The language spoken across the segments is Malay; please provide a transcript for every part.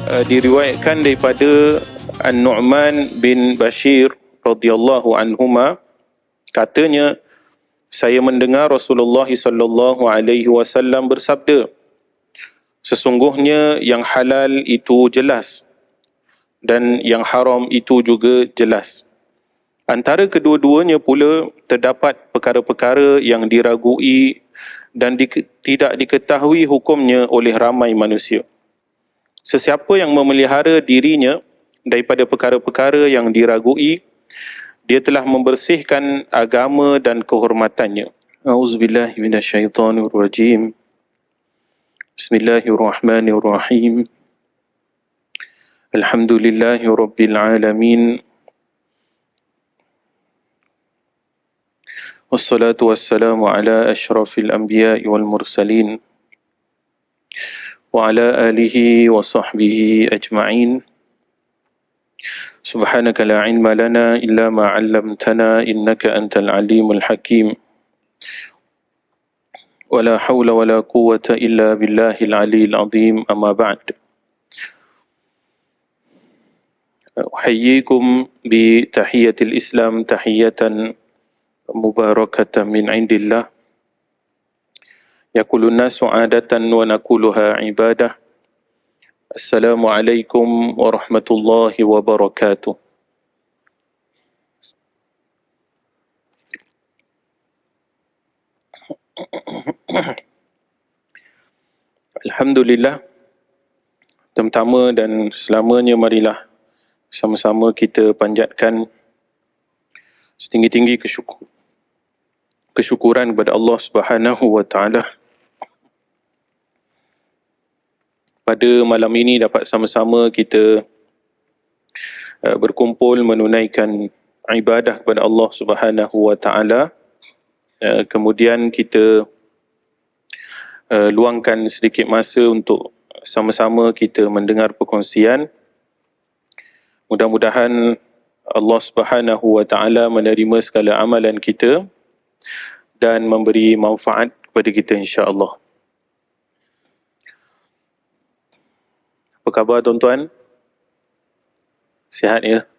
diriwayatkan daripada An-Nu'man bin Bashir radhiyallahu anhuma, katanya, saya mendengar Rasulullah sallallahu alaihi wasallam bersabda, sesungguhnya yang halal itu jelas dan yang haram itu juga jelas. Antara kedua-duanya pula terdapat perkara-perkara yang diragui dan tidak diketahui hukumnya oleh ramai manusia. Sesiapa yang memelihara dirinya daripada perkara-perkara yang diragui, dia telah membersihkan agama dan kehormatannya. A'udzubillahi minasyaitonirrajim. Bismillahirrahmanirrahim. Alhamdulillahi rabbil alamin. Wassalatu wassalamu ala asyrafil anbiya'i wal mursalin wa ala alihi wa sahbihi ajma'in. Subhanaka la ilma lana illa ma 'allamtana innaka antal alimul hakim. Wa la hawla wa la quwwata illa billahil aliyil azim. Amma ba'd. Uhayyikum bi tahiyatil Islam tahiyatan mubarakatan min indillah. Yaqulun nasu 'adatan wa naquluha ibadah. Assalamualaikum warahmatullahi wabarakatuh. Alhamdulillah, pertama dan selamanya marilah sama-sama kita panjatkan setinggi-tinggi kesyukuran kepada Allah Subhanahu wa taala. Pada malam ini dapat sama-sama kita berkumpul menunaikan ibadah kepada Allah Subhanahu wa taala. Kemudian kita luangkan sedikit masa untuk sama-sama kita mendengar perkongsian. Mudah-mudahan Allah Subhanahu wa taala menerima segala amalan kita dan memberi manfaat kepada kita insya-Allah. Apa khabar tuan-tuan? Sihat ya?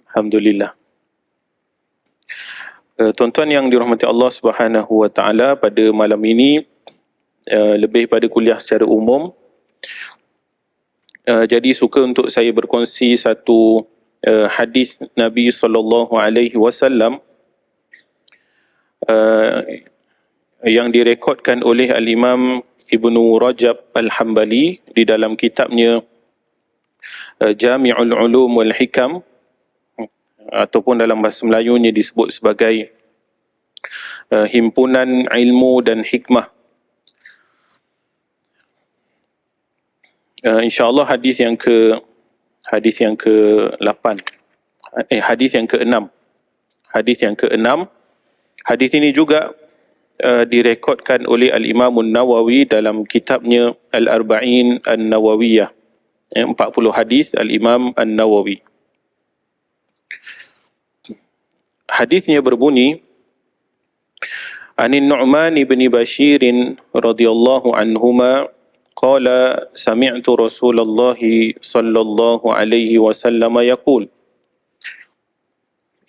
Alhamdulillah. Tuan-tuan yang dirahmati Allah Subhanahu wa taala, pada malam ini lebih pada kuliah secara umum. Jadi suka untuk saya berkongsi satu hadis Nabi sallallahu alaihi wasallam yang direkodkan oleh Al-Imam Ibnu Rajab Al-Hambali di dalam kitabnya Jami'ul Ulum wal Hikam, ataupun dalam bahasa Melayunya disebut sebagai Himpunan Ilmu dan Hikmah. InsyaAllah hadis yang ke-8, hadis yang ke-6. Hadis ini juga direkodkan oleh Al-Imam An-Nawawi dalam kitabnya Al-Arba'in An-Nawawiyah. 40 hadis Al-Imam An-Nawawi. Hadisnya berbunyi, Anin Nu'man ibn Bashir radhiyallahu anhuma qala sami'tu Rasulullah sallallahu alaihi wasallam yaqul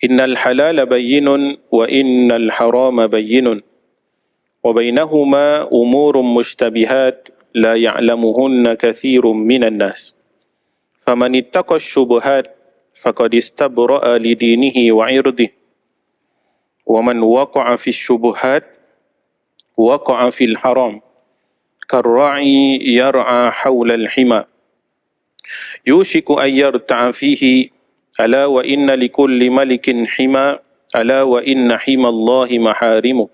Innal halala bayyinun wa innal harama bayyinun wa bainahuma umurun mushtabihat la ya'lamuhunna katsirun minan nas. Faman ittaqa asy-syubuhat faqad istabra'a li dinihi wa 'irdihi. Wa man waqa'a fi asy-syubuhat waqa'a fil haram. Karra'i yar'a hawla al-hima. Yushiku an yarta'a fihi. Ala wa inna likulli malikin hima. Ala wa inna himallahi maharimuh.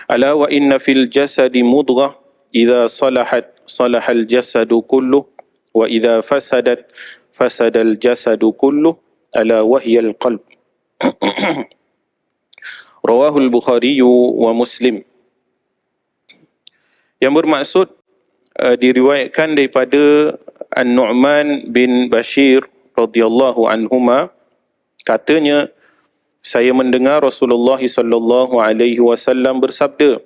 Ala wa inna fil jasadi mudghah idza salahat salahal jasadu kulluh wa idza fasadat fasadal jasadu kulluh ala wahyal qalb. Rawahul Bukhari wa Muslim. Yang bermaksud diriwayatkan daripada An-Nu'man bin Bashir radhiyallahu anhuma, katanya, saya mendengar Rasulullah sallallahu alaihi wasallam bersabda,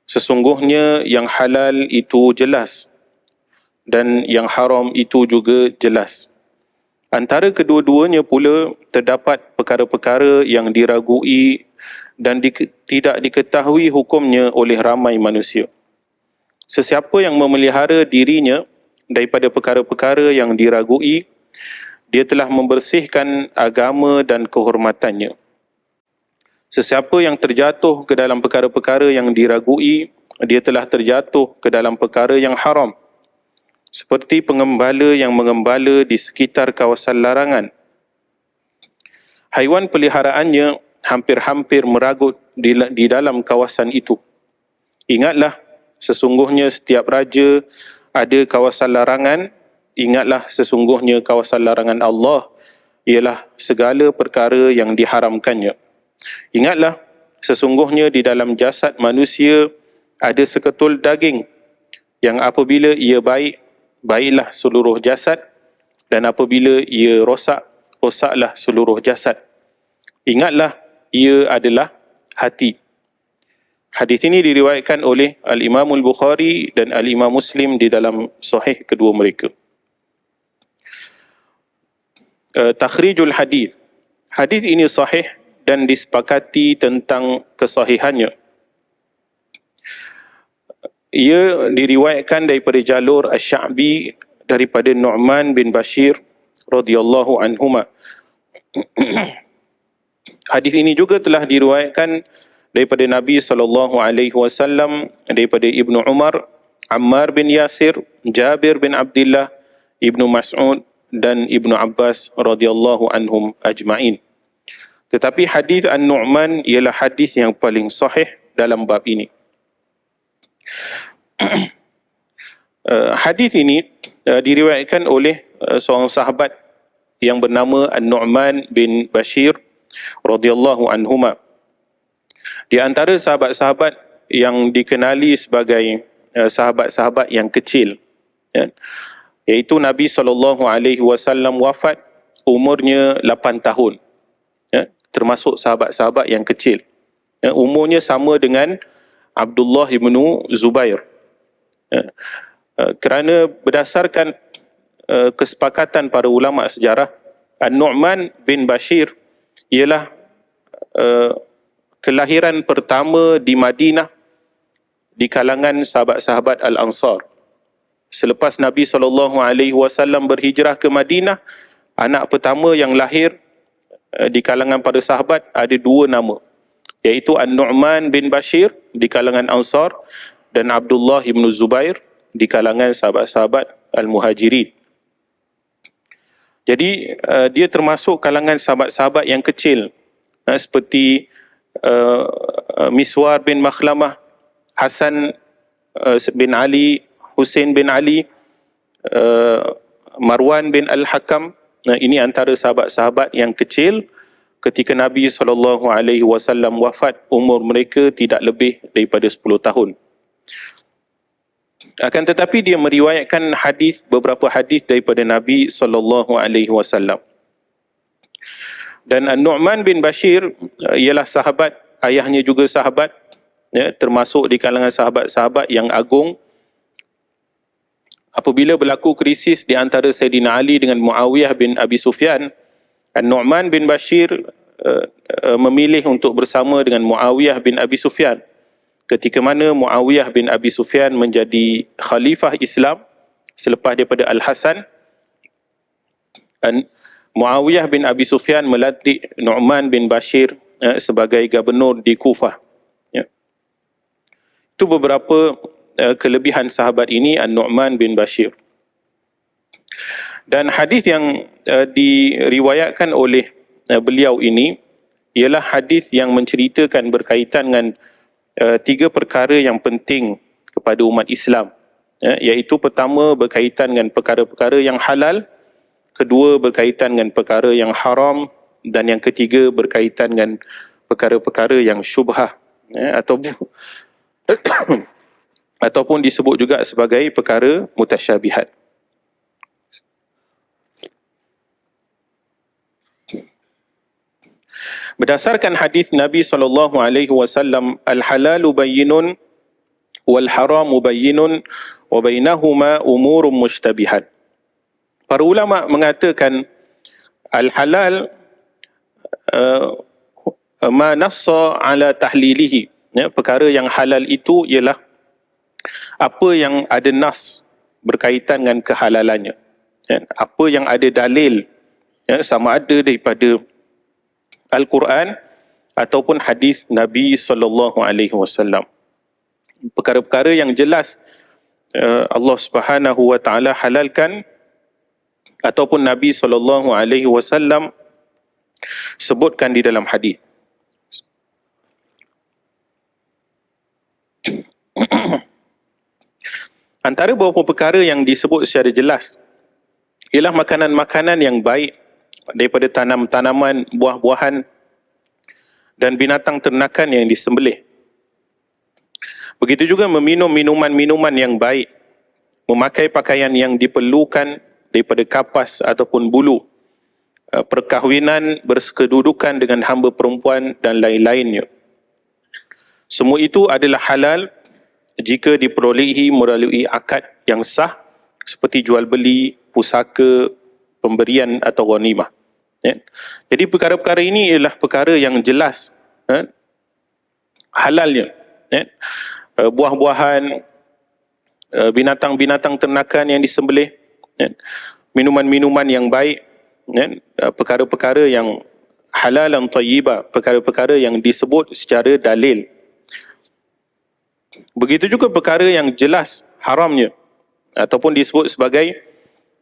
sesungguhnya yang halal itu jelas dan yang haram itu juga jelas. Antara kedua-duanya pula terdapat perkara-perkara yang diragui dan tidak diketahui hukumnya oleh ramai manusia. Sesiapa yang memelihara dirinya daripada perkara-perkara yang diragui, dia telah membersihkan agama dan kehormatannya. Sesiapa yang terjatuh ke dalam perkara-perkara yang diragui, dia telah terjatuh ke dalam perkara yang haram. Seperti pengembala yang mengembala di sekitar kawasan larangan. Haiwan peliharaannya hampir-hampir meragut di dalam kawasan itu. Ingatlah, sesungguhnya setiap raja ada kawasan larangan. Ingatlah, sesungguhnya kawasan larangan Allah ialah segala perkara yang diharamkannya. Ingatlah, sesungguhnya di dalam jasad manusia ada seketul daging yang apabila ia baik, baiklah seluruh jasad, dan apabila ia rosak, rosaklah seluruh jasad. Ingatlah, ia adalah hati. Hadis ini diriwayatkan oleh Al-Imam Al-Bukhari dan Al-Imam Muslim di dalam sahih kedua mereka. Takhrijul hadis. Hadis ini sahih dan disepakati tentang kesahihannya. Ia diriwayatkan daripada jalur Asy-Sya'bi daripada Nu'man bin Bashir radhiyallahu anhuma. Hadis ini juga telah diriwayatkan daripada Nabi SAW, daripada Ibnu Umar, Ammar bin Yasir, Jabir bin Abdullah, Ibnu Mas'ud dan Ibnu Abbas radhiyallahu anhum ajma'in. Tetapi hadis An-Nu'man ialah hadis yang paling sahih dalam bab ini. Hadis ini diriwayatkan oleh seorang sahabat yang bernama An-Nu'man bin Bashir radhiyallahu anhuma. Di antara sahabat-sahabat yang dikenali sebagai sahabat-sahabat yang kecil, iaitu Nabi SAW wafat umurnya 8 tahun, termasuk sahabat-sahabat yang kecil. Umurnya sama dengan Abdullah bin Zubair. Kerana berdasarkan kesepakatan para ulama sejarah, An-Nu'man bin Bashir ialah kelahiran pertama di Madinah di kalangan sahabat-sahabat Al-Ansar. Selepas Nabi SAW berhijrah ke Madinah, anak pertama yang lahir di kalangan para sahabat ada 2 nama, iaitu An-Nu'man bin Bashir di kalangan Ansar dan Abdullah bin Zubair di kalangan sahabat-sahabat Al-Muhajirin. Jadi dia termasuk kalangan sahabat-sahabat yang kecil, seperti Miswar bin Makhlamah, Hasan bin Ali, Husain bin Ali, Marwan bin Al-Hakam. Ini antara sahabat-sahabat yang kecil ketika Nabi SAW wafat. Umur mereka tidak lebih daripada 10 tahun. Akan tetapi dia meriwayatkan beberapa hadis daripada Nabi SAW. Dan An-Nu'man bin Bashir ialah sahabat, ayahnya juga sahabat, termasuk di kalangan sahabat-sahabat yang agung. Apabila berlaku krisis di antara Sayyidina Ali dengan Muawiyah bin Abi Sufyan, An-Nu'man bin Bashir memilih untuk bersama dengan Muawiyah bin Abi Sufyan. Ketika mana Muawiyah bin Abi Sufyan menjadi khalifah Islam selepas daripada Al-Hasan, Muawiyah bin Abi Sufyan melantik Nu'man bin Bashir sebagai gubernur di Kufah. Itu beberapa kelebihan sahabat ini, An-Nu'man bin Bashir. Dan hadis yang diriwayatkan oleh beliau ini ialah hadis yang menceritakan berkaitan dengan 3 perkara yang penting kepada umat Islam, iaitu pertama berkaitan dengan perkara-perkara yang halal, kedua berkaitan dengan perkara yang haram, dan yang ketiga berkaitan dengan perkara-perkara yang syubhah, ataupun disebut juga sebagai perkara mutasyabihat. Berdasarkan hadis Nabi SAW, al-halalu bayyinun wal haramu bayyinun wa bainahuma umurun mushtabihat. Para ulama mengatakan al-halal ma nassa ala tahlilihi, ya, perkara yang halal itu ialah apa yang ada nas berkaitan dengan kehalalannya, ya, apa yang ada dalil, ya, sama ada daripada Al-Quran ataupun hadis Nabi SAW. Perkara-perkara yang jelas Allah Subhanahu wa taala halalkan ataupun Nabi SAW sebutkan di dalam hadis. Antara beberapa perkara yang disebut secara jelas ialah makanan-makanan yang baik daripada tanaman, buah-buahan dan binatang ternakan yang disembelih. Begitu juga meminum minuman-minuman yang baik, memakai pakaian yang diperlukan daripada kapas ataupun bulu, perkahwinan berkedudukan dengan hamba perempuan dan lain-lainnya. Semua itu adalah halal jika diperolehi melalui akad yang sah seperti jual beli, pusaka, pemberian atau ghanimah. Ya. Jadi perkara-perkara ini ialah perkara yang jelas, ya, halalnya. Ya. Buah-buahan, binatang-binatang ternakan yang disembelih, ya, minuman-minuman yang baik, ya, perkara-perkara yang halal dan tayyibah, perkara-perkara yang disebut secara dalil. Begitu juga perkara yang jelas haramnya ataupun disebut sebagai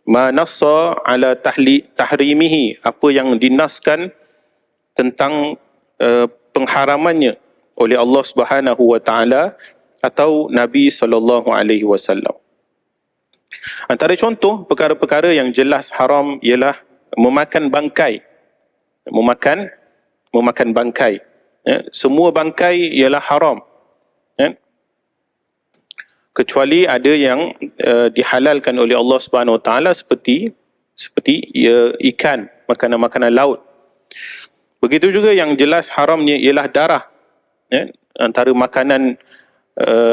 ma nassa ala tahrimihi, apa yang dinaskan tentang pengharamannya oleh Allah Subhanahu wa taala atau Nabi SAW. Antara contoh perkara-perkara yang jelas haram ialah memakan bangkai. Memakan bangkai. Ya, semua bangkai ialah haram. Ya. Kecuali ada yang dihalalkan oleh Allah Subhanahu wa taala seperti ikan, makanan-makanan laut. Begitu juga yang jelas haramnya ialah darah. Ya, antara makanan,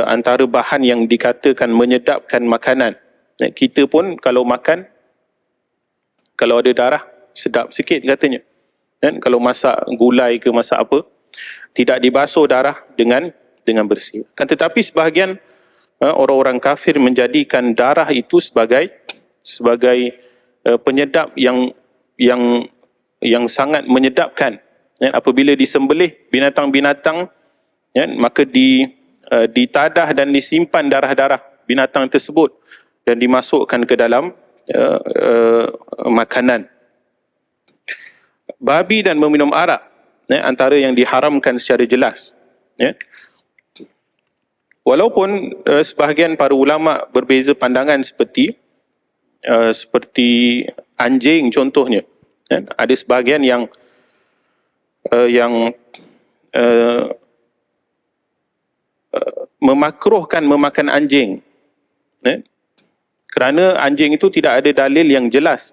antara bahan yang dikatakan menyedapkan makanan. Ya, kita pun kalau makan, kalau ada darah, sedap sikit katanya. Dan kalau masak gulai ke masak apa, tidak dibasuh darah dengan bersih. Kan tetapi sebahagian orang-orang kafir menjadikan darah itu sebagai penyedap yang sangat menyedapkan. Ya, apabila disembelih binatang-binatang, ya, maka ditadah dan disimpan darah-darah binatang tersebut dan dimasukkan ke dalam makanan. Babi dan meminum arak, ya, antara yang diharamkan secara jelas. Ya. Walaupun sebahagian para ulama berbeza pandangan seperti anjing contohnya. Ya. Ada sebahagian yang memakruhkan memakan anjing, ya, kerana anjing itu tidak ada dalil yang jelas.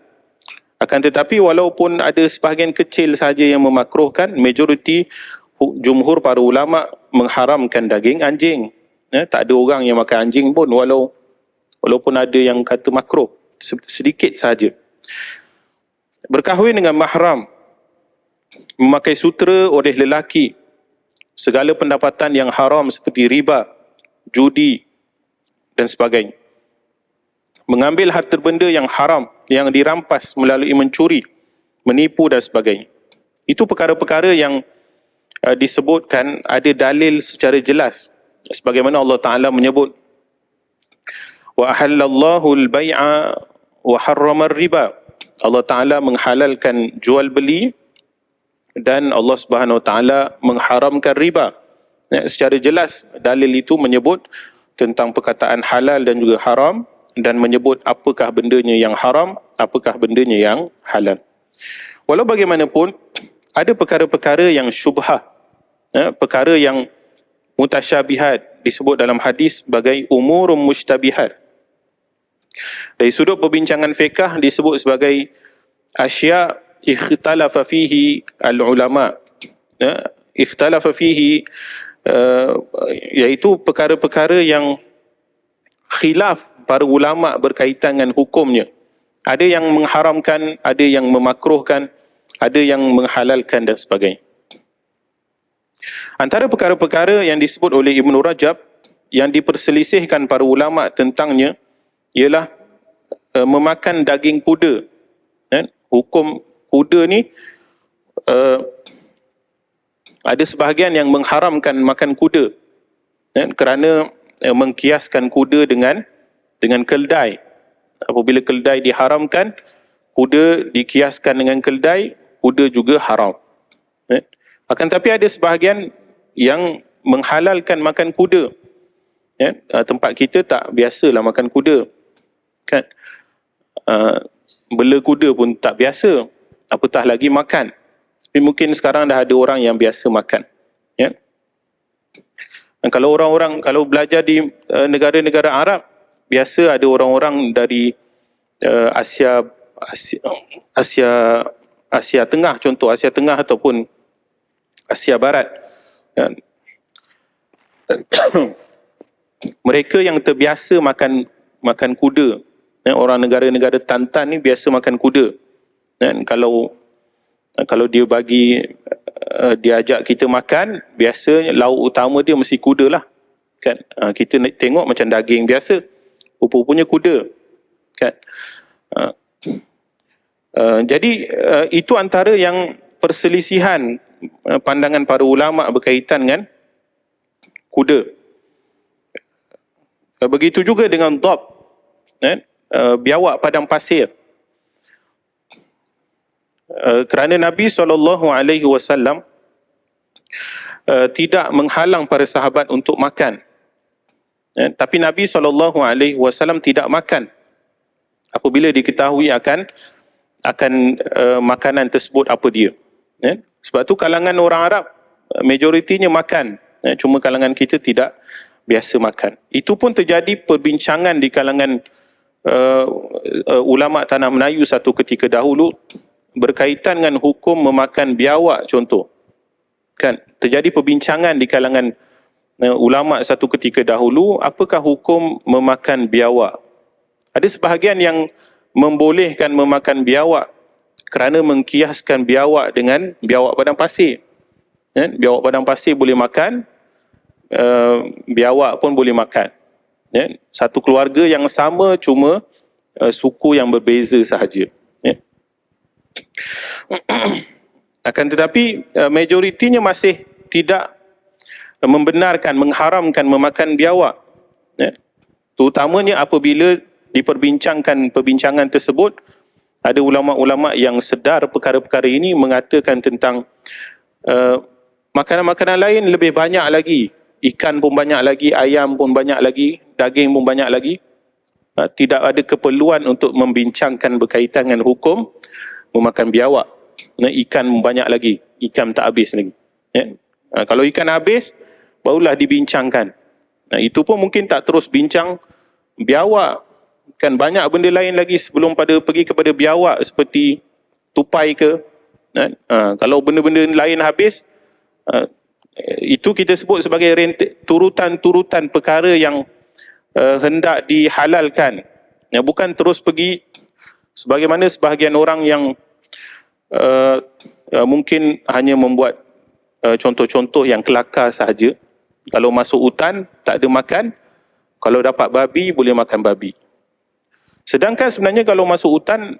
Akan tetapi walaupun ada sebahagian kecil sahaja yang memakruhkan, majoriti jumhur para ulama mengharamkan daging anjing. Ya, tak ada orang yang makan anjing pun walaupun ada yang kata makruh, sedikit sahaja. Berkahwin dengan mahram, memakai sutera oleh lelaki, segala pendapatan yang haram seperti riba, judi dan sebagainya. Mengambil harta benda yang haram, yang dirampas melalui mencuri, menipu dan sebagainya. Itu perkara-perkara yang disebutkan ada dalil secara jelas. Sebagaimana Allah Ta'ala menyebut, wa ahallallahu al-bay'a wa harrama riba. Allah Ta'ala menghalalkan jual beli dan Allah Subhanahu Wa Ta'ala mengharamkan riba. Ya, secara jelas dalil itu menyebut tentang perkataan halal dan juga haram, dan menyebut apakah bendanya yang haram, apakah bendanya yang halal. Walau bagaimanapun, ada perkara-perkara yang syubhah, ya, perkara yang mutasyabihat, disebut dalam hadis sebagai umurum mushtabihat. Dari sudut perbincangan fiqh disebut sebagai asya' ikhtalafa fihi al-ulama. Ya, ikhtalafa fihi iaitu perkara-perkara yang khilaf para ulama berkaitan dengan hukumnya. Ada yang mengharamkan, ada yang memakruhkan, ada yang menghalalkan dan sebagainya. Antara perkara-perkara yang disebut oleh Ibn Rajab yang diperselisihkan para ulama tentangnya ialah memakan daging kuda. Hukum kuda ni ada sebahagian yang mengharamkan makan kuda kerana mengkiaskan kuda dengan keldai. Apabila keldai diharamkan, kuda dikiaskan dengan keldai, kuda juga haram. Akan tapi ada sebahagian yang menghalalkan makan kuda. Tempat kita tak biasalah makan kuda. Kan? Bela kuda pun tak biasa, apatah lagi makan. Tapi mungkin sekarang dah ada orang yang biasa makan. Dan kalau kalau belajar di negara-negara Arab, biasa ada orang-orang dari Asia Tengah, contoh Asia Tengah ataupun Asia Barat. Mereka yang terbiasa makan kuda. Orang negara-negara Tantan ni biasa makan kuda. Kalau dia dia ajak kita makan, biasa lauk utama dia mesti kuda lah. Kan? Kita tengok macam daging biasa, rupa-rupanya kuda. Kan? Jadi itu antara yang perselisihan pandangan para ulama berkaitan dengan kuda. Begitu juga dengan dhab, biawak padang pasir. Kerana Nabi SAW tidak menghalang para sahabat untuk makan. Tapi Nabi SAW tidak makan apabila diketahui akan makanan tersebut apa dia. Sebab tu kalangan orang Arab majoritinya makan, cuma kalangan kita tidak biasa makan. Itu pun terjadi perbincangan di kalangan ulama tanah Melayu satu ketika dahulu berkaitan dengan hukum memakan biawak contoh. Kan? Terjadi perbincangan di kalangan ulama satu ketika dahulu, apakah hukum memakan biawak? Ada sebahagian yang membolehkan memakan biawak kerana mengkiaskan biawak dengan biawak padang pasir. Biawak padang pasir boleh makan, biawak pun boleh makan. Satu keluarga yang sama, cuma suku yang berbeza sahaja. Akan tetapi majoritinya masih tidak membenarkan, mengharamkan memakan biawak. Terutamanya apabila diperbincangkan perbincangan tersebut, ada ulama-ulama yang sedar perkara-perkara ini mengatakan tentang makanan-makanan lain lebih banyak lagi. Ikan pun banyak lagi, ayam pun banyak lagi, daging pun banyak lagi. Tidak ada keperluan untuk membincangkan berkaitan dengan hukum memakan biawak. Ikan banyak lagi, ikan tak habis lagi. Kalau ikan habis, barulah dibincangkan. Itu pun mungkin tak terus bincang biawak. Kan banyak benda lain lagi sebelum pergi kepada biawak, seperti tupai ke. Kalau benda-benda lain habis, itu kita sebut sebagai turutan-turutan perkara yang hendak dihalalkan. Bukan terus pergi sebagaimana sebahagian orang yang mungkin hanya membuat contoh-contoh yang kelakar sahaja. Kalau masuk hutan tak ada makan, kalau dapat babi boleh makan babi. Sedangkan sebenarnya kalau masuk hutan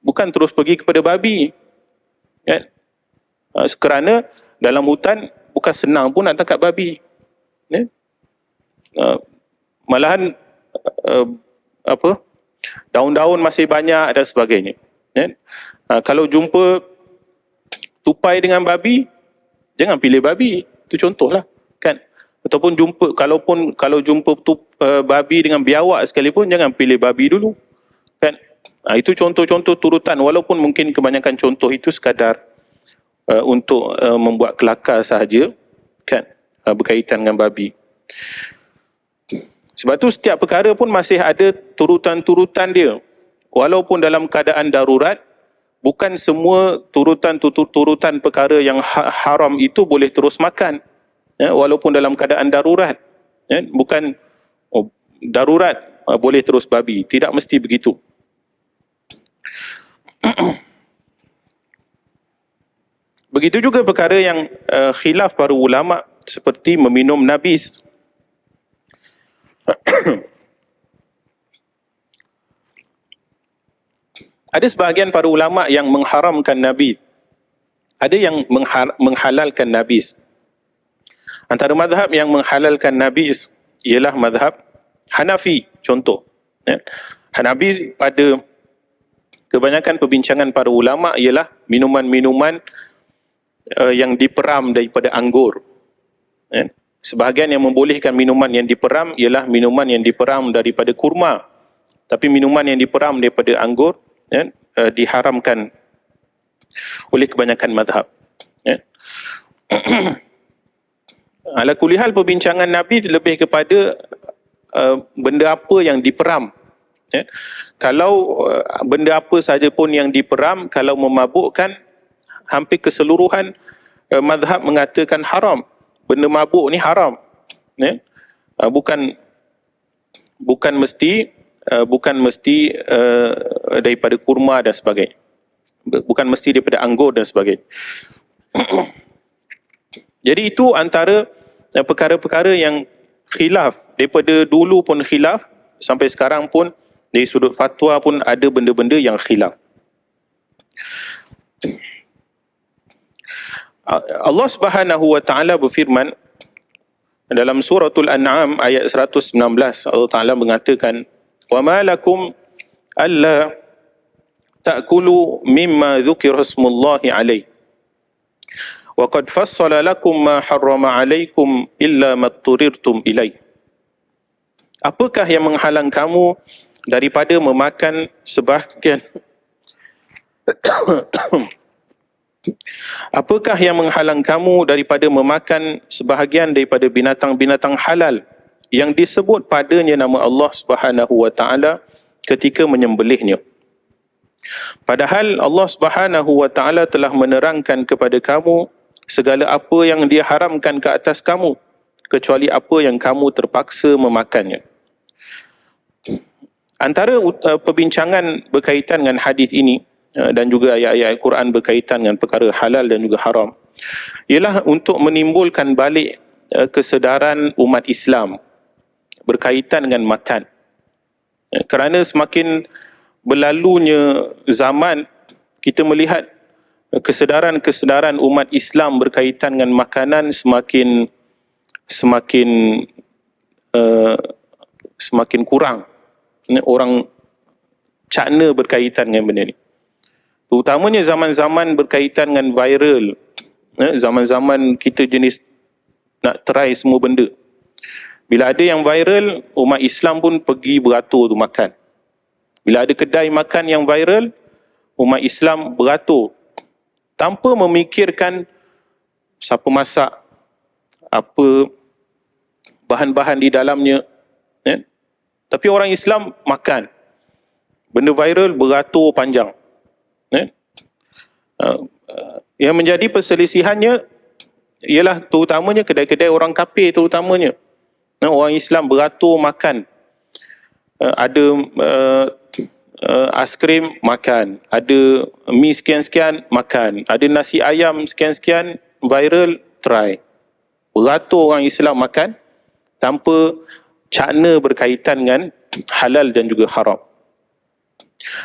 bukan terus pergi kepada babi. Kerana dalam hutan bukan senang pun nak tangkap babi. Malahan daun-daun masih banyak dan sebagainya. Kalau jumpa tupai dengan babi, jangan pilih babi. Itu contohlah, kan? Ataupun kalau jumpa babi dengan biawak sekalipun, jangan pilih babi dulu, kan? Itu contoh-contoh turutan, walaupun mungkin kebanyakan contoh itu sekadar untuk membuat kelakar sahaja, kan? Berkaitan dengan babi. Sebab tu setiap perkara pun masih ada turutan-turutan dia. Walaupun dalam keadaan darurat, bukan semua turutan perkara yang haram itu boleh terus makan. walaupun dalam keadaan darurat. Bukan darurat boleh terus babi, tidak mesti begitu. Begitu juga perkara yang khilaf para ulama seperti meminum nabis. Ada sebahagian para ulama yang mengharamkan nabis. Ada yang menghalalkan nabis. Antara mazhab yang menghalalkan nabis ialah mazhab Hanafi, contoh. Hanafi pada kebanyakan perbincangan para ulama ialah minuman-minuman yang diperam daripada anggur. Sebahagian yang membolehkan minuman yang diperam ialah minuman yang diperam daripada kurma. Tapi minuman yang diperam daripada anggur diharamkan oleh kebanyakan mazhab. Ala kulli hal, perbincangan Nabi lebih kepada benda apa yang diperam. Kalau benda apa saja pun yang diperam, kalau memabukkan, hampir keseluruhan mazhab mengatakan haram. Benda mabuk ni haram. Bukan mesti daripada kurma dan sebagainya. Bukan mesti daripada anggur dan sebagainya. Jadi itu antara perkara-perkara yang khilaf. Daripada dulu pun khilaf, sampai sekarang pun dari sudut fatwa pun ada benda-benda yang khilaf. Allah Subhanahu wa taala berfirman dalam suratul An'am ayat 119, Allah Taala mengatakan, "Wa ma lakum alla ta'kulu mimma dzukira ismullahi alaihi wa qad fassala lakum ma harrama alaikum illa ma turirtum ilaihi." Apakah yang menghalang kamu daripada memakan sebahagian Apakah yang menghalang kamu daripada memakan sebahagian daripada binatang-binatang halal yang disebut padanya nama Allah Subhanahu wa taala ketika menyembelihnya? Padahal Allah Subhanahu wa taala telah menerangkan kepada kamu segala apa yang Dia haramkan ke atas kamu, kecuali apa yang kamu terpaksa memakannya. Antara perbincangan berkaitan dengan hadis ini dan juga ayat-ayat Al-Quran berkaitan dengan perkara halal dan juga haram ialah untuk menimbulkan balik kesedaran umat Islam berkaitan dengan makan. Kerana semakin berlalunya zaman, kita melihat kesedaran umat Islam berkaitan dengan makanan semakin kurang. Orang cakna berkaitan dengan benda ni. Terutamanya zaman-zaman berkaitan dengan viral. Zaman-zaman kita jenis nak try semua benda. Bila ada yang viral, umat Islam pun pergi beratur tu makan. Bila ada kedai makan yang viral, umat Islam beratur tanpa memikirkan siapa masak, apa bahan-bahan di dalamnya. Tapi orang Islam makan. Benda viral beratur panjang. Yang menjadi perselisihannya ialah terutamanya kedai-kedai orang kafir terutamanya. Orang Islam beratur makan. Ada aiskrim makan, ada mi sekian-sekian makan, ada nasi ayam sekian-sekian viral try. Beratur orang Islam makan tanpa cakna berkaitan dengan halal dan juga haram.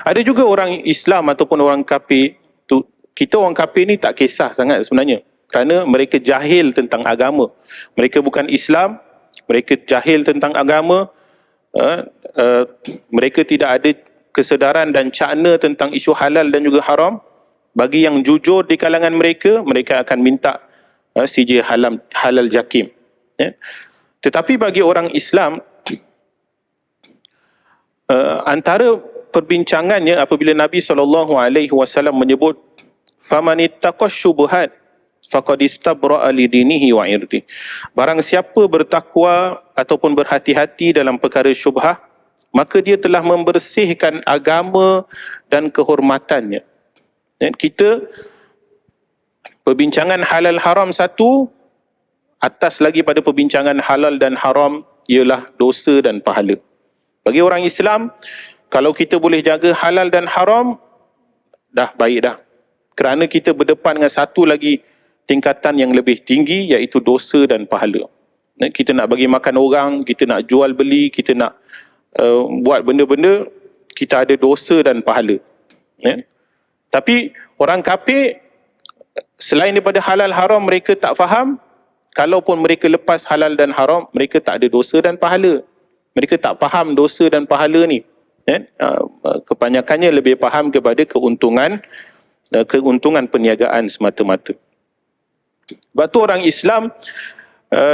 Ada juga orang Islam ataupun orang kafir, kita orang kafir ni tak kisah sangat sebenarnya, kerana mereka jahil tentang agama. Mereka bukan Islam, mereka jahil tentang agama, mereka tidak ada kesedaran dan cakna tentang isu halal dan juga haram. Bagi yang jujur di kalangan mereka, mereka akan minta CJ halal jakim. Tetapi bagi orang Islam, antara perbincangannya apabila Nabi SAW menyebut faman ittaqash syubhat faqad istabra'a li dinihi wa irdi. Barang siapa bertakwa ataupun berhati-hati dalam perkara syubhah, maka dia telah membersihkan agama dan kehormatannya. Dan kita perbincangan halal haram satu, atas lagi pada perbincangan halal dan haram ialah dosa dan pahala. Bagi orang Islam, kalau kita boleh jaga halal dan haram, dah baik dah. Kerana kita berdepan dengan satu lagi tingkatan yang lebih tinggi, iaitu dosa dan pahala. Kita nak bagi makan orang, kita nak jual beli, kita nak buat benda-benda, kita ada dosa dan pahala. Tapi orang kafir, selain daripada halal haram mereka tak faham, kalaupun mereka lepas halal dan haram, mereka tak ada dosa dan pahala. Mereka tak faham dosa dan pahala ni. Kebanyakannya lebih faham kepada keuntungan perniagaan semata-mata. Sebab tu orang Islam,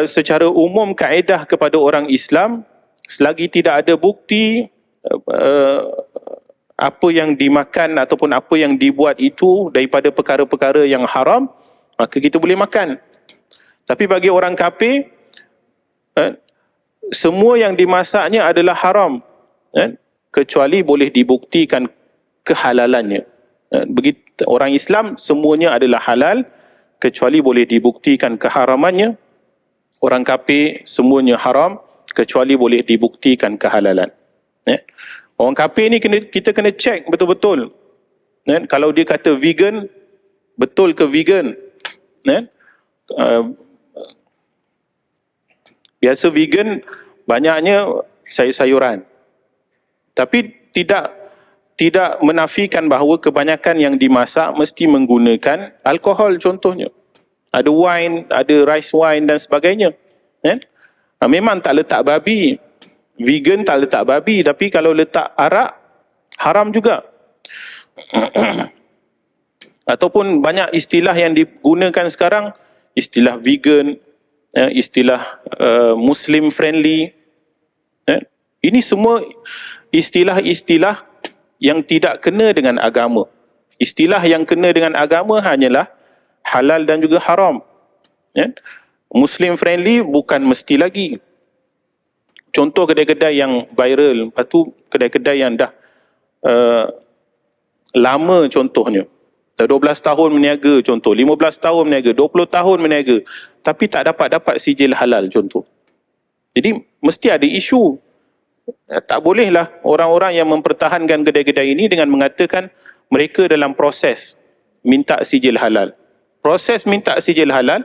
secara umum kaedah kepada orang Islam, selagi tidak ada bukti apa yang dimakan ataupun apa yang dibuat itu daripada perkara-perkara yang haram, maka kita boleh makan. Tapi bagi orang kafir, semua yang dimasaknya adalah haram, kecuali boleh dibuktikan kehalalannya. Begitu orang Islam, semuanya adalah halal kecuali boleh dibuktikan keharamannya. Orang kafir semuanya haram kecuali boleh dibuktikan kehalalan. Orang kafir ni kita kena cek betul-betul. Kalau dia kata vegan, betul ke vegan? Biasa vegan banyaknya sayur-sayuran. Tapi tidak menafikan bahawa kebanyakan yang dimasak mesti menggunakan alkohol contohnya. Ada wine, ada rice wine dan sebagainya. Memang tak letak babi. Vegan tak letak babi, tapi kalau letak arak, haram juga. Ataupun banyak istilah yang digunakan sekarang, istilah vegan, istilah Muslim friendly. Ini semua istilah-istilah yang tidak kena dengan agama. Istilah yang kena dengan agama hanyalah halal dan juga haram. Muslim friendly bukan mesti lagi. Contoh kedai-kedai yang viral, lepas tu kedai-kedai yang dah lama contohnya. Dah 12 tahun berniaga contoh, 15 tahun berniaga, 20 tahun berniaga, tapi tak dapat sijil halal contoh. Jadi mesti ada isu. Tak bolehlah orang-orang yang mempertahankan kedai-kedai ini dengan mengatakan mereka dalam proses minta sijil halal. Proses minta sijil halal,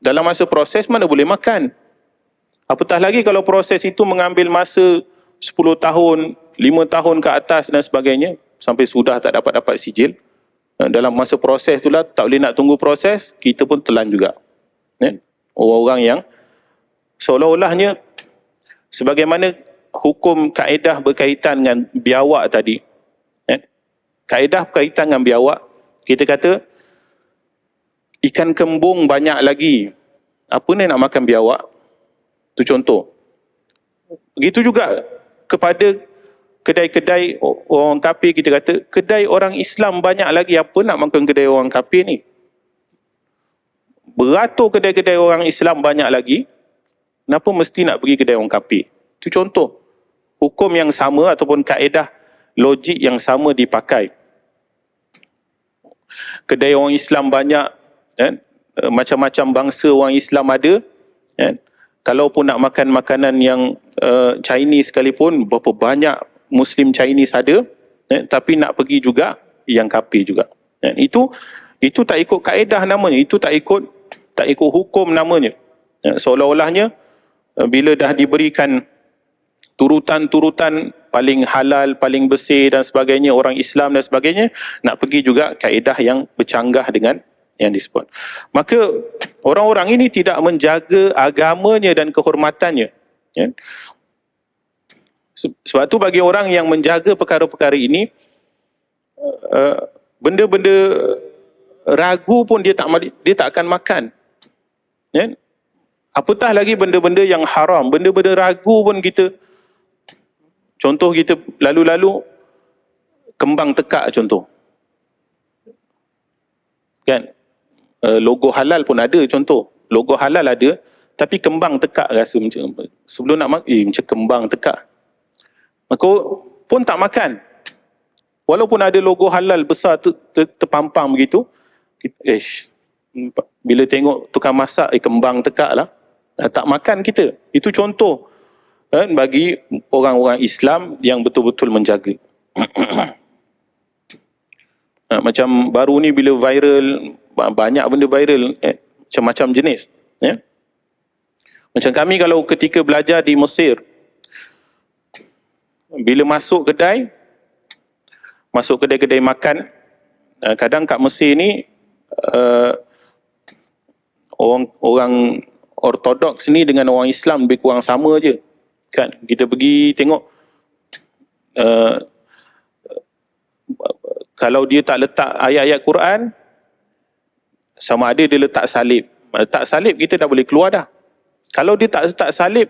dalam masa proses mana boleh makan. Apatah lagi kalau proses itu mengambil masa 10 tahun, 5 tahun ke atas dan sebagainya, sampai sudah tak dapat sijil. Dalam masa proses itulah tak boleh nak tunggu proses, kita pun telan juga. Orang-orang yang seolah-olahnya sebagaimana hukum kaedah berkaitan dengan biawak tadi. Kaedah berkaitan dengan biawak, kita kata ikan kembung banyak lagi, apa ni nak makan biawak? Itu contoh. Begitu juga kepada kedai-kedai orang kafir, kita kata kedai orang Islam banyak lagi, apa nak makan kedai orang kafir ni? Beratur kedai-kedai orang Islam banyak lagi, kenapa mesti nak pergi kedai orang kafir? Itu contoh. Hukum yang sama ataupun kaedah logik yang sama dipakai. Kedai orang Islam banyak, macam-macam bangsa orang Islam ada, kalaupun nak makan makanan yang Chinese sekalipun, berapa banyak Muslim Chinese ada, tapi nak pergi juga yang kafir juga. Itu tak ikut kaedah namanya, itu tak ikut hukum namanya. Seolah-olahnya bila dah diberikan turutan-turutan paling halal, paling bersih dan sebagainya, orang Islam dan sebagainya, nak pergi juga kaedah yang bercanggah dengan yang disebut. Maka orang-orang ini tidak menjaga agamanya dan kehormatannya. Sebab tu bagi orang yang menjaga perkara-perkara ini, benda-benda ragu pun dia tak akan makan. Apatah lagi benda-benda yang haram, benda-benda ragu pun kita, contoh kita lalu-lalu kembang tekak contoh. Kan? Logo halal pun ada contoh. Logo halal ada, tapi kembang tekak rasa macam, sebelum nak makan, macam kembang tekak. Maka pun tak makan. Walaupun ada logo halal besar terpampang begitu, Bila tengok tukang masak, kembang tekak lah, tak makan kita. Itu contoh bagi orang-orang Islam yang betul-betul menjaga. Macam baru ni bila viral, banyak benda viral, macam-macam jenis. Macam kami kalau ketika belajar di Mesir, bila masuk kedai-kedai makan, kadang kat Mesir ni orang Ortodoks ni dengan orang Islam lebih kurang sama je. Kan, kita pergi tengok, kalau dia tak letak ayat-ayat Quran, sama ada dia letak salib. Letak salib kita dah boleh keluar dah. Kalau dia tak letak salib,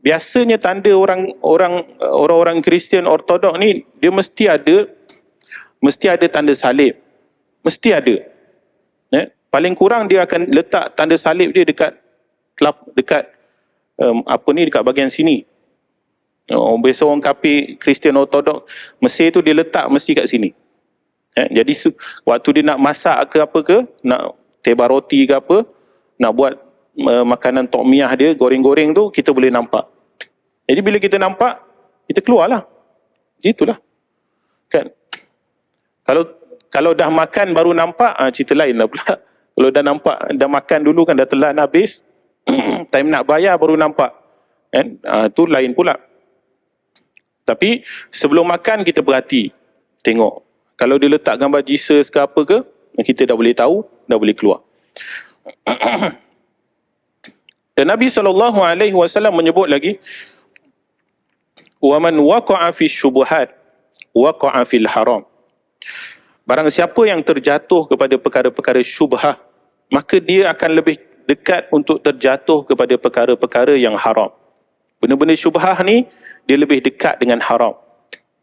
biasanya tanda orang-orang Kristian Ortodok ni, dia mesti ada tanda salib. Mesti ada. Paling kurang dia akan letak tanda salib dia dekat dekat bahagian sini. Biasa orang kafir Kristian Ortodok Mesir tu dia letak mesti kat sini. Jadi waktu dia nak masak ke apa ke, nak tebal roti ke apa, nak buat makanan tokmiah dia, goreng-goreng tu, kita boleh nampak. Jadi bila kita nampak, kita keluarlah. Itulah. Kan? Kalau dah makan baru nampak, cerita lain lah pula. Kalau dah nampak, dah makan dulu kan, dah telan habis, time nak bayar baru nampak. Kan? Tu lain pula. Tapi sebelum makan kita berhati, tengok. Kalau dia letak gambar Jesus ke apa ke, kita dah boleh tahu, dah boleh keluar. Dan Nabi SAW menyebut lagi, وَمَنْ وَقَعَ فِي الشُّبُهَاتِ وَقَعَ فِي الْحَرَامِ. Barang siapa yang terjatuh kepada perkara-perkara syubhah, maka dia akan lebih dekat untuk terjatuh kepada perkara-perkara yang haram. Benda-benda syubhah ni, dia lebih dekat dengan haram.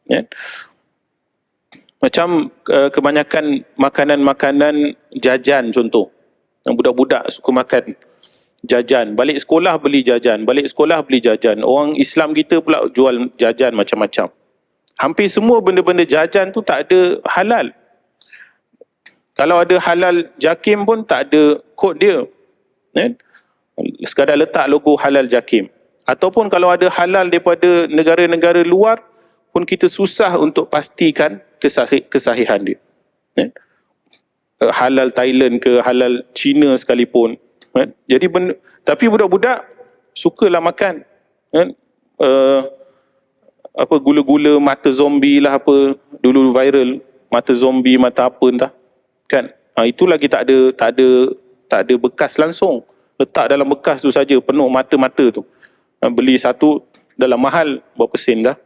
Ya? Macam kebanyakan makanan-makanan jajan contoh. Yang budak-budak suka makan jajan. Balik sekolah beli jajan. Balik sekolah beli jajan. Orang Islam kita pula jual jajan macam-macam. Hampir semua benda-benda jajan tu tak ada halal. Kalau ada halal jakim pun tak ada kod dia. Sekadar letak logo halal jakim. Ataupun kalau ada halal daripada negara-negara luar pun kita susah untuk pastikan kesahihan dia. Halal Thailand ke halal Cina sekalipun. Jadi tapi budak-budak sukalah makan. Apa gula-gula mata zombie lah, apa dulu viral mata zombie, mata apa entah. Kan? Itu lagi tak ada bekas langsung. Letak dalam bekas tu saja penuh mata-mata tu. Beli satu dalam mahal berapa sen dah.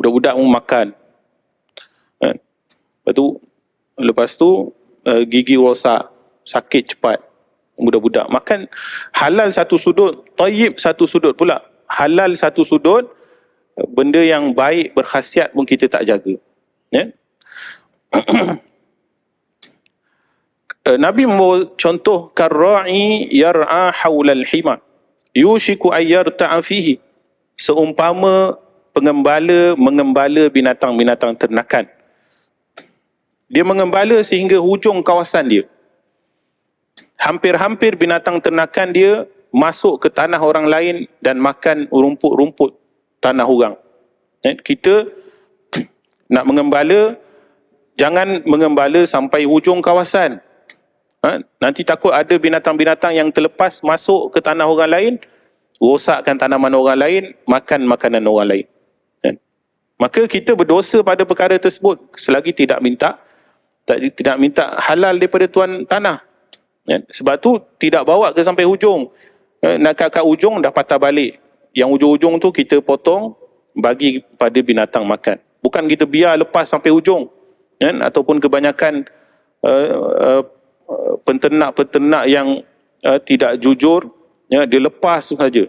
Budak-budak pun makan. Lepas tu gigi rosak, sakit cepat. Budak-budak makan halal satu sudut, tayyib satu sudut pula. Halal satu sudut, benda yang baik berkhasiat pun kita tak jaga. Nabi membawa contoh karra'i yar'a haulal hima yushiku ayyarta'a fihi. Seumpama pengembala mengembala binatang-binatang ternakan. Dia mengembala sehingga hujung kawasan dia. Hampir-hampir binatang ternakan dia masuk ke tanah orang lain dan makan rumput-rumput tanah orang. Kita nak mengembala, jangan mengembala sampai hujung kawasan. Nanti takut ada binatang-binatang yang terlepas masuk ke tanah orang lain, rosakkan tanaman orang lain, makan makanan orang lain. Maka kita berdosa pada perkara tersebut selagi tidak minta halal daripada tuan tanah. Sebab tu tidak bawa ke sampai hujung. Nak kat ujung dah patah balik. Yang ujung-ujung tu kita potong bagi pada binatang makan. Bukan kita biar lepas sampai hujung. Ataupun kebanyakan penternak-penternak yang tidak jujur, dia lepas saja.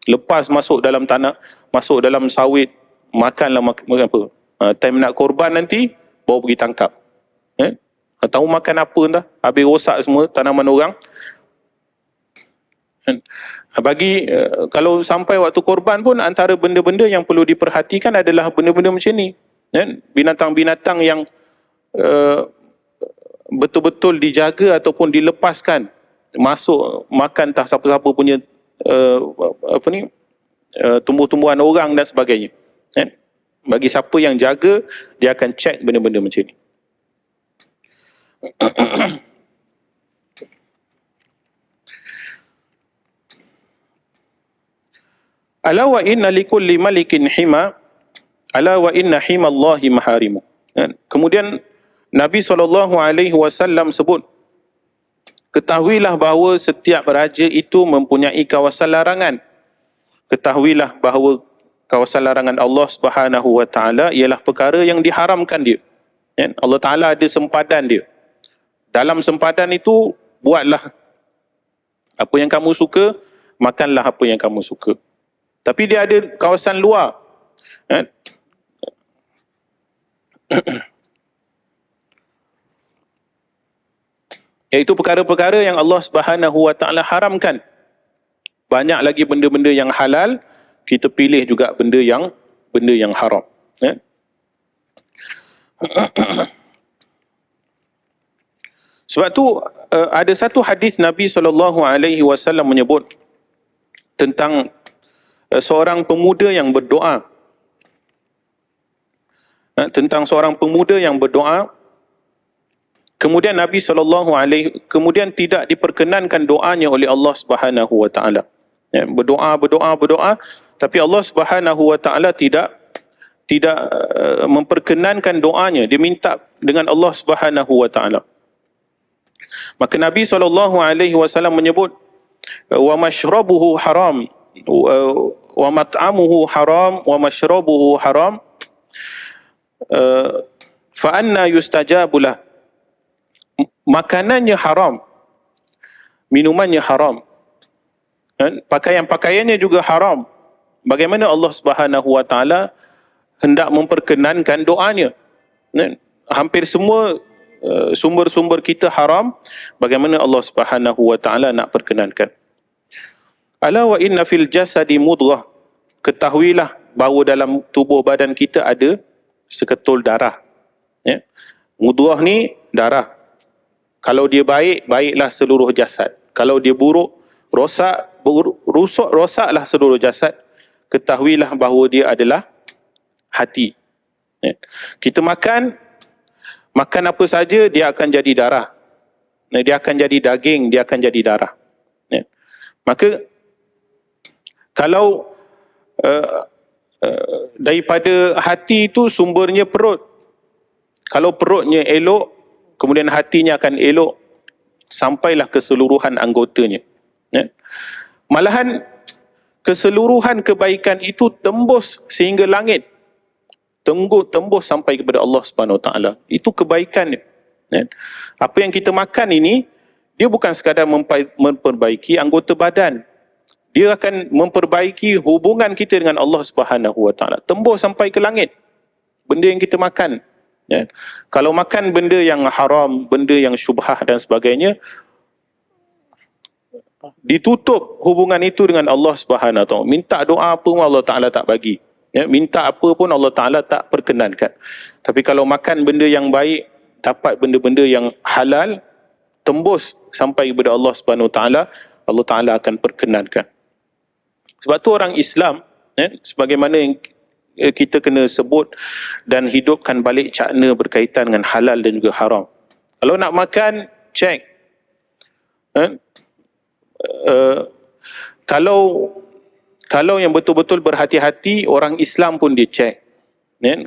Lepas masuk dalam tanah, masuk dalam sawit, makanlah makan apa. Time nak korban nanti baru pergi tangkap. Tahu makan apa entah, habis rosak semua tanaman orang. Kalau sampai waktu korban pun, antara benda-benda yang perlu diperhatikan adalah benda-benda macam ni. Binatang-binatang yang betul-betul dijaga ataupun dilepaskan, masuk makan tak siapa-siapa punya tumbuh-tumbuhan orang dan sebagainya. Bagi siapa yang jaga, dia akan cek benda-benda macam ni. Ala wa inna likulli malikin hima, ala wa inna himallahi maharimu. Kemudian Nabi SAW sebut, ketahuilah bahawa setiap raja itu mempunyai kawasan larangan. Ketahuilah bahawa kawasan larangan Allah Subhanahu wa taala ialah perkara yang diharamkan dia. Allah Taala ada sempadan dia. Dalam sempadan itu, buatlah apa yang kamu suka, makanlah apa yang kamu suka. Tapi dia ada kawasan luar. Iaitu perkara-perkara yang Allah Subhanahu wa taala haramkan. Banyak lagi benda-benda yang halal, kita pilih juga benda yang haram. Sebab tu ada satu hadis Nabi SAW menyebut tentang seorang pemuda yang berdoa. Tentang seorang pemuda yang berdoa, kemudian Nabi kemudian tidak diperkenankan doanya oleh Allah Subhanahu wa taala. Berdoa, tapi Allah Subhanahu wa taala tidak memperkenankan doanya. Dia minta dengan Allah Subhanahu wa taala. Maka Nabi SAW menyebut, wa mashrabuhu haram, wa mat'amuhu haram, wa mashrabuhu haram, fa anna yustajabulah. Makanannya haram, minumannya haram, pakaiannya juga haram. Bagaimana Allah Subhanahu wa taala hendak memperkenankan doanya? Hampir semua sumber-sumber kita haram, bagaimana Allah Subhanahu wa taala nak perkenankan? Ala wa inna fil jasadi mudghah, ketahuilah bahawa dalam tubuh badan kita ada seketul darah. Mudghah ni darah. Kalau dia baik, baiklah seluruh jasad. Kalau dia buruk, rosaklah seluruh jasad. Ketahuilah bahawa dia adalah hati. Kita makan apa saja, dia akan jadi darah. Dia akan jadi daging, dia akan jadi darah. Maka kalau daripada hati itu sumbernya perut. Kalau perutnya elok, kemudian hatinya akan elok, sampailah keseluruhan anggotanya. Malahan keseluruhan kebaikan itu tembus sehingga langit. Tembus sampai kepada Allah Subhanahu Wa Taala. Itu kebaikan. Apa yang kita makan ini, dia bukan sekadar memperbaiki anggota badan. Dia akan memperbaiki hubungan kita dengan Allah Subhanahu Wa Taala. Tembus sampai ke langit. Benda yang kita makan. Kalau makan benda yang haram, benda yang syubhah dan sebagainya, ditutup hubungan itu dengan Allah Subhanahu Wa Taala. Minta doa apa pun Allah Taala tak bagi. Minta apa pun Allah Taala tak perkenankan. Tapi kalau makan benda yang baik, dapat benda-benda yang halal, tembus sampai kepada Allah Subhanahu Wa Taala, Allah Taala akan perkenankan. Sebab tu orang Islam, sebagaimana yang kita kena sebut dan hidupkan balik cakna berkaitan dengan halal dan juga haram. Kalau nak makan, cek. Kalau yang betul-betul berhati-hati, orang Islam pun dia cek.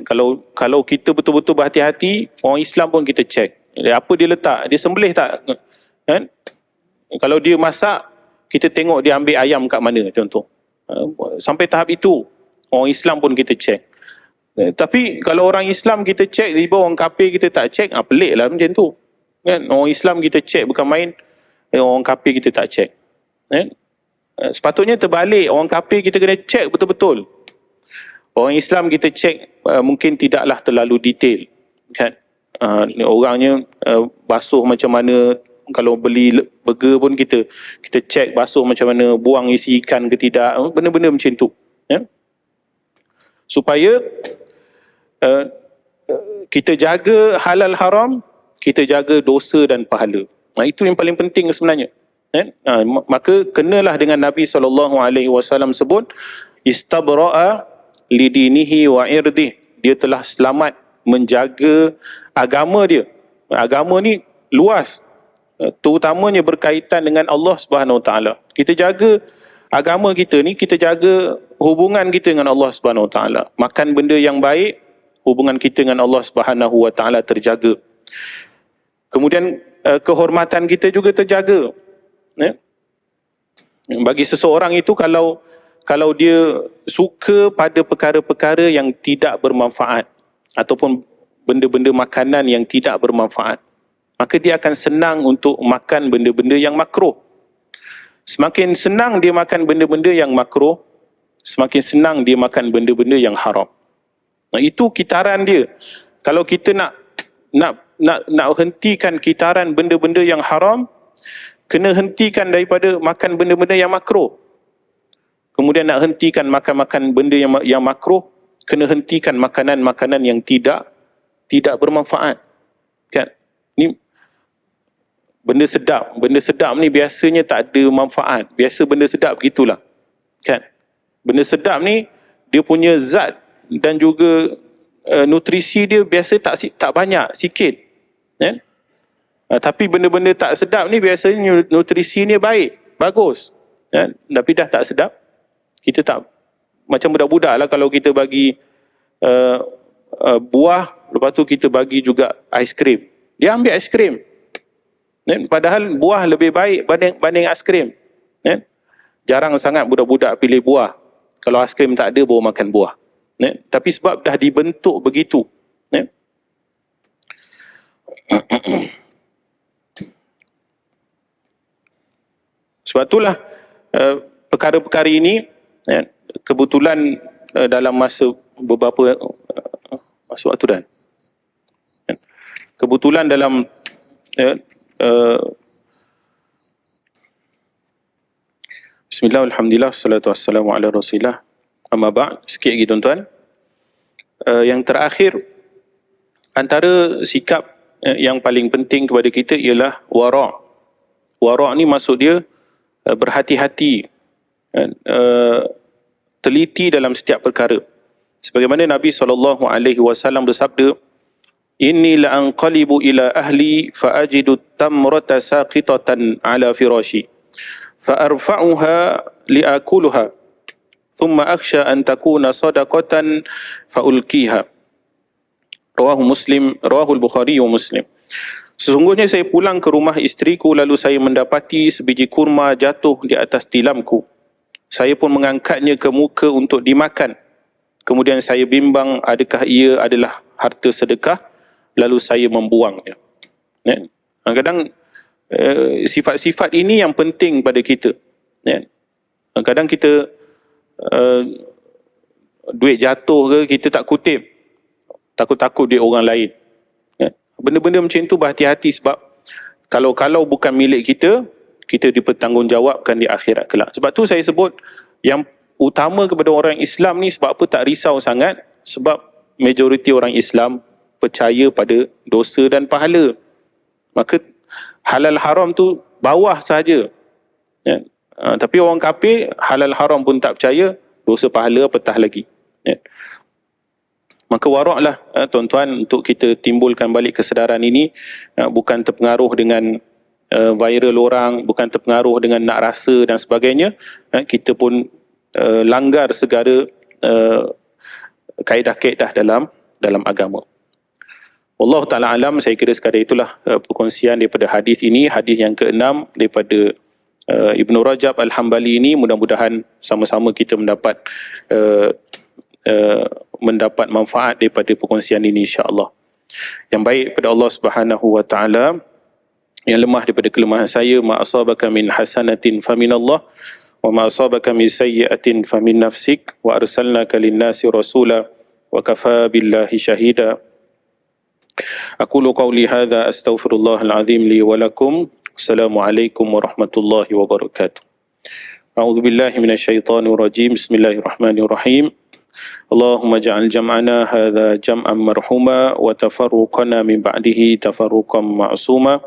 Kalau kita betul-betul berhati-hati, orang Islam pun kita cek. Apa dia letak? Dia sembelih tak? Kalau dia masak, kita tengok dia ambil ayam kat mana, contoh. Sampai tahap itu, orang Islam pun kita cek. Tapi kalau orang Islam kita cek, tiba orang kafir kita tak cek, pelik lah macam tu. Orang Islam kita cek bukan main, orang kafir kita tak cek. Sepatutnya terbalik, orang kafir kita kena cek betul-betul. Orang Islam kita cek mungkin tidaklah terlalu detail. Orangnya basuh macam mana, kalau beli burger pun kita cek basuh macam mana, buang isi ikan ke tidak, benda-benda macam tu. Supaya kita jaga halal haram, kita jaga dosa dan pahala. Itu yang paling penting sebenarnya. Maka kenalah dengan Nabi SAW sebut, istabra'a lidinihi wa irdih. Dia telah selamat menjaga agama dia. Agama ni luas, terutamanya berkaitan dengan Allah Subhanahu Wa Taala. Kita jaga agama kita ni, kita jaga hubungan kita dengan Allah Subhanahu Wa Taala. Makan benda yang baik, hubungan kita dengan Allah Subhanahu Wa Taala terjaga. Kemudian kehormatan kita juga terjaga. Bagi seseorang itu, kalau dia suka pada perkara-perkara yang tidak bermanfaat ataupun benda-benda makanan yang tidak bermanfaat, maka dia akan senang untuk makan benda-benda yang makruh. Semakin senang dia makan benda-benda yang makruh, semakin senang dia makan benda-benda yang haram. Itu kitaran dia. Kalau kita nak hentikan kitaran benda-benda yang haram, kena hentikan daripada makan benda-benda yang makruh. Kemudian nak hentikan makan benda yang makruh, kena hentikan makanan-makanan yang tidak bermanfaat. Kan? Ni benda sedap ni biasanya tak ada manfaat. Biasa benda sedap begitulah. Kan? Benda sedap ni dia punya zat dan juga nutrisi dia biasa tak banyak, sikit. Kan? Tapi benda-benda tak sedap ni biasanya nutrisinya baik, bagus. Kan? Tapi dah tak sedap, kita tak, macam budak-budak lah kalau kita bagi buah, lepas tu kita bagi juga aiskrim. Dia ambil aiskrim. Padahal buah lebih baik banding aiskrim. Jarang sangat budak-budak pilih buah. Kalau aiskrim tak ada, baru makan buah. Tapi sebab dah dibentuk begitu. Sebab itulah perkara-perkara ini kebetulan dalam masa beberapa masa waktu dah. Kebetulan dalam Bismillah, alhamdulillah, salatu wassalamu ala rasulillah, amma ba'd. Sikit lagi tuan-tuan. Yang terakhir, antara sikap yang paling penting kepada kita ialah wara'. Wara' ni maksud dia berhati-hati, teliti dalam setiap perkara. Sebagaimana Nabi SAW bersabda, inni la'anqalibu ila ahli fa'ajidu tamrata saqitatan ala firashi fa'arfa'uha li'akuluha thumma akhsha an takuna sadaqatan fa'ulkiha. Rawahul Bukhari wa Muslim. Sesungguhnya saya pulang ke rumah isteriku, lalu saya mendapati sebiji kurma jatuh di atas tilamku. Saya pun mengangkatnya ke muka untuk dimakan. Kemudian saya bimbang adakah ia adalah harta sedekah, lalu saya membuangnya. Kadang sifat-sifat ini yang penting pada kita. Kadang kita duit jatuh ke, kita tak kutip, takut-takut duit orang lain. Benda-benda macam itu berhati-hati, sebab kalau bukan milik kita, kita dipertanggungjawabkan di akhirat kelak. Sebab tu saya sebut yang utama kepada orang Islam ni, sebab apa tak risau sangat? Sebab majoriti orang Islam percaya pada dosa dan pahala. Maka halal haram tu bawah sahaja. Tapi orang kafir halal haram pun tak percaya, dosa pahala apatah lagi. Maka waraklah tuan-tuan, untuk kita timbulkan balik kesedaran ini, bukan terpengaruh dengan viral orang, bukan terpengaruh dengan nak rasa dan sebagainya. Kita pun langgar segala kaedah-kaedah dalam agama. Allah Ta'ala alam, saya kira sekadar itulah perkongsian daripada hadis ini, hadis yang ke-6 daripada Ibnu Rajab Al-Hambali ini. Mudah-mudahan sama-sama kita mendapat manfaat daripada perkongsian ini, insya-Allah. Yang baik pada Allah Subhanahu wa taala, yang lemah daripada kelemahan saya, ma asabaka min hasanatin faminallah wa ma asabaka min sayyi'atin famin nafsik wa arsalnaka lin-nasi rasula wa kafa billahi syahida. Aqulu qawli hadza astaghfirullahal azim li wa lakum. Assalamualaikum warahmatullahi wabarakatuh. A'udzu billahi minasyaitonir rajim. Bismillahirrahmanirrahim. اللهم اجعل جمعنا هذا جمعا مرحوما وتفرقنا من بعده تفرقا معصوما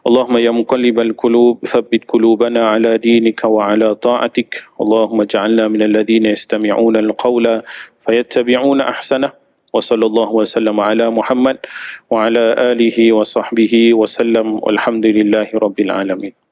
اللهم يا مقلب القلوب ثبت قلوبنا على دينك وعلى طاعتك اللهم اجعلنا من الذين يستمعون القول فيتبعون أحسنه وصلى الله وسلم على محمد وعلى آله وصحبه وسلم والحمد لله رب العالمين.